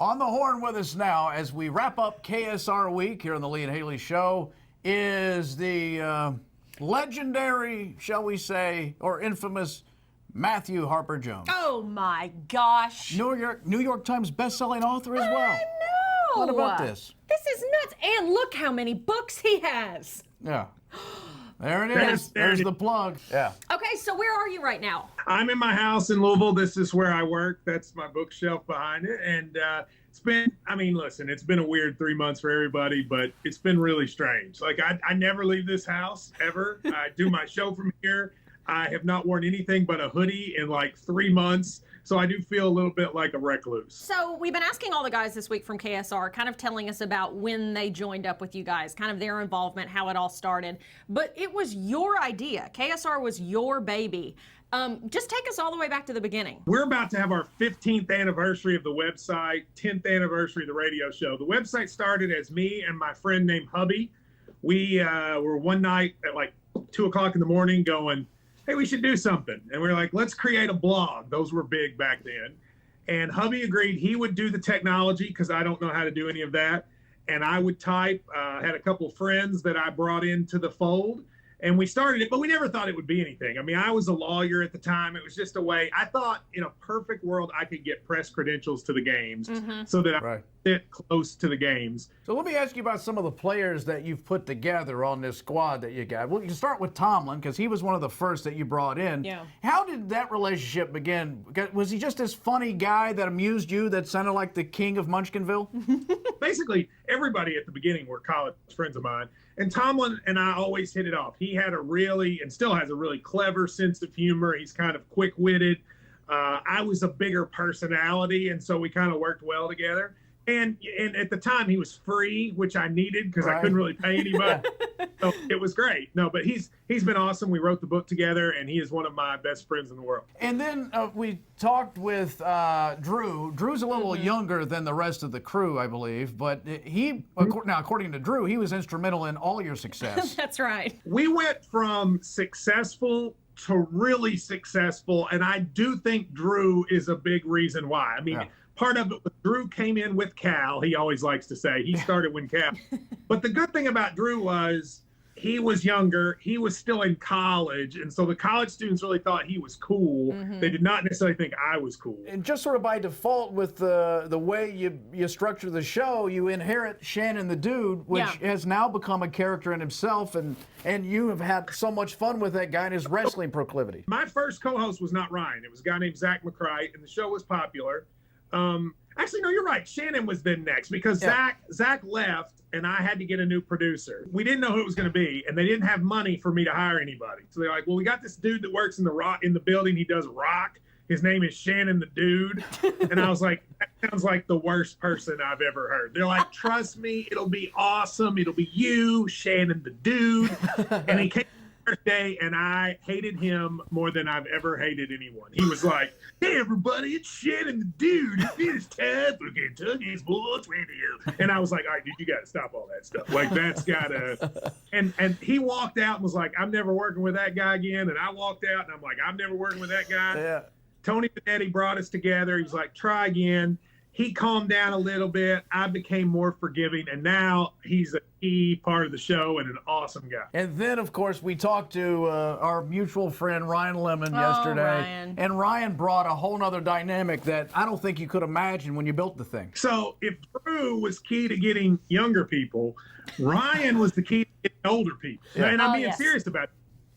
On the horn with us now as we wrap up KSR week here on the Lee and Hayley Show is the legendary, shall we say, or infamous Matthew Harper Jones. Oh my gosh. New York Times best-selling author as well. I know. What about this? This is nuts. And look how many books he has. Yeah. There it is. There's the plug. Yeah. Okay, so where are you right now? I'm in my house in Louisville. This is where I work. That's my bookshelf behind it. And it's been, listen, it's been a weird 3 months for everybody, but it's been really strange. Like, I never leave this house, ever. I do my show from here. I have not worn anything but a hoodie in like 3 months. So I do feel a little bit like a recluse. So we've been asking all the guys this week from KSR, kind of telling us about when they joined up with you guys, kind of their involvement, how it all started. But it was your idea. KSR was your baby. Just take us all the way back to the beginning. We're about to have our 15th anniversary of the website, 10th anniversary of the radio show. The website started as me and my friend named Hubby. We were one night at like 2 o'clock in the morning going, hey, we should do something. And we were like, let's create a blog. Those were big back then. And Hubby agreed he would do the technology because I don't know how to do any of that. And I would type. I had a couple of friends that I brought into the fold. And we started it, but we never thought it would be anything. I was a lawyer at the time. It was just a way. I thought in a perfect world I could get press credentials to the games so that I could sit close to the games. So let me ask you about some of the players that you've put together on this squad that you got. Well, you can start with Tomlin because he was one of the first that you brought in. Yeah. How did that relationship begin? Was he just this funny guy that amused you that sounded like the king of Munchkinville? Basically, everybody at the beginning were college friends of mine. And Tomlin and I always hit it off. He had a really, and still has a really clever sense of humor. He's kind of quick-witted. I was a bigger personality, and so we kind of worked well together. And at the time, he was free, which I needed because I couldn't really pay anybody. So it was great. No, but he's been awesome. We wrote the book together, and he is one of my best friends in the world. And then we talked with Drew. Drew's a little younger than the rest of the crew, I believe. But now, according to Drew, he was instrumental in all your success. That's right. We went from successful to really successful, and I do think Drew is a big reason why. Part of it was Drew came in with Cal. He always likes to say he started when Cal. But the good thing about Drew was he was younger. He was still in college. And so the college students really thought he was cool. They did not necessarily think I was cool. And just sort of by default with the way you structure the show, you inherit Shannon The Dude, which has now become a character in himself. And you have had so much fun with that guy and his wrestling proclivity. My first co-host was not Ryan. It was a guy named Zach McCright, and the show was popular. Actually, no, you're right. Shannon was then next because Zach left and I had to get a new producer. We didn't know who it was going to be, and they didn't have money for me to hire anybody. So they're like, well, we got this dude that works in the building. He does rock. His name is Shannon The Dude. And I was like, that sounds like the worst person I've ever heard. They're like, trust me, it'll be awesome. It'll be you, Shannon The Dude. And he came day, and I hated him more than I've ever hated anyone. He was like, hey, everybody, it's Shannon The Dude. It's time for Kentucky Sports Radio. And I was like, all right, dude, you got to stop all that stuff. Like, that's got to. And he walked out and was like, I'm never working with that guy again. And I walked out, and I'm like, I'm never working with that guy. Yeah. Tony Benetti brought us together. He was like, try again. He calmed down a little bit. I became more forgiving, and now he's a key part of the show and an awesome guy. And then, of course, we talked to our mutual friend Ryan Lemon yesterday. Ryan. And Ryan brought a whole nother dynamic that I don't think you could imagine when you built the thing. So if Drew was key to getting younger people, Ryan was the key to getting older people. Yeah. And I'm being serious about it.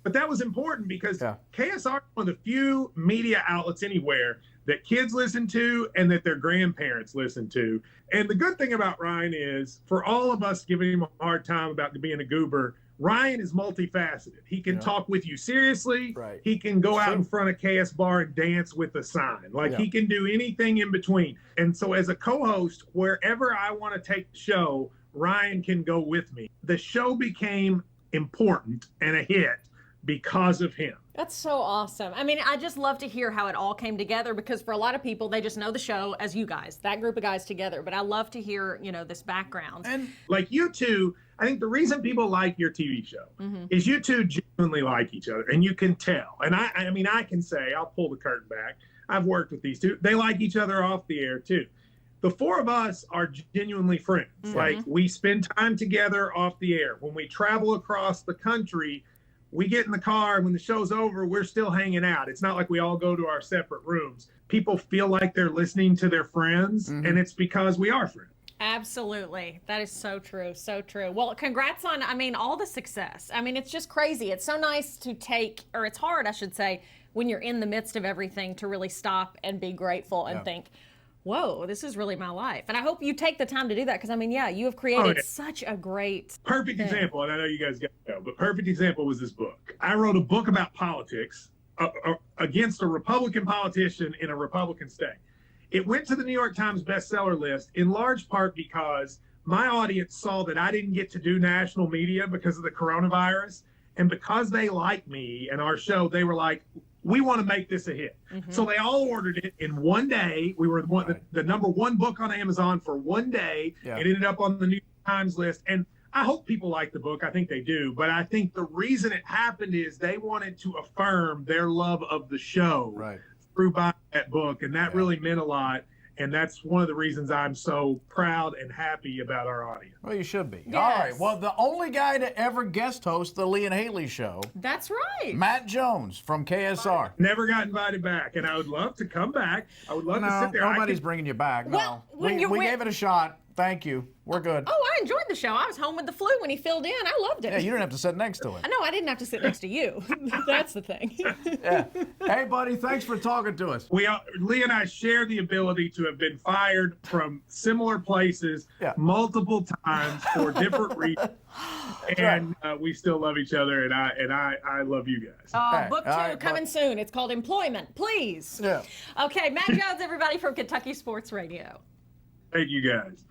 But that was important because KSR is one of the few media outlets anywhere that kids listen to and that their grandparents listen to. And the good thing about Ryan is, for all of us giving him a hard time about being a goober, Ryan is multifaceted. He can talk with you seriously. Right. He can go out in front of KS Bar and dance with a sign. Like, he can do anything in between. And so as a co-host, wherever I want to take the show, Ryan can go with me. The show became important and a hit because of him. That's so awesome. I just love to hear how it all came together, because for a lot of people, they just know the show as you guys, that group of guys together. But I love to hear, this background. And like you two, I think the reason people like your TV show is you two genuinely like each other, and you can tell. And I can say, I'll pull the curtain back. I've worked with these two. They like each other off the air too. the four of us are genuinely friends. Like, we spend time together off the air. When we travel across the country, we get in the car, and when the show's over, we're still hanging out. It's not like we all go to our separate rooms. People feel like they're listening to their friends, and it's because we are friends. Absolutely. That is so true. So true. Well, congrats on, all the success. It's just crazy. It's so nice to or it's hard, I should say, when you're in the midst of everything to really stop and be grateful and think, whoa, this is really my life. And I hope you take the time to do that because, you have created such a great perfect example, and I know you guys got to know, but perfect example was this book. I wrote a book about politics against a Republican politician in a Republican state. It went to the New York Times bestseller list in large part because my audience saw that I didn't get to do national media because of the coronavirus. And because they like me and our show, they were like, we want to make this a hit. So they all ordered it in one day. We were the number one book on Amazon for one day. It ended up on the New York Times list. And I hope people like the book. I think they do. But I think the reason it happened is they wanted to affirm their love of the show through buying that book. And that really meant a lot. And that's one of the reasons I'm so proud and happy about our audience. Well, you should be. Yes. All right. Well, the only guy to ever guest host the Lee and Hayley show. That's right. Matt Jones from KSR. Never got invited back, and I would love to come back. I would love to sit there. Nobody's bringing you back. Well, no. We gave it a shot. Thank you. We're good. Oh, I enjoyed the show. I was home with the flu when he filled in. I loved it. Yeah, you didn't have to sit next to him. No, I didn't have to sit next to you. That's the thing. Yeah. Hey, buddy, thanks for talking to us. Lee and I share the ability to have been fired from similar places multiple times for different reasons. And we still love each other, and I love you guys. Book 2 coming soon. It's called Employment. Please. Yeah. Okay, Matt Jones, everybody from Kentucky Sports Radio. Thank you guys.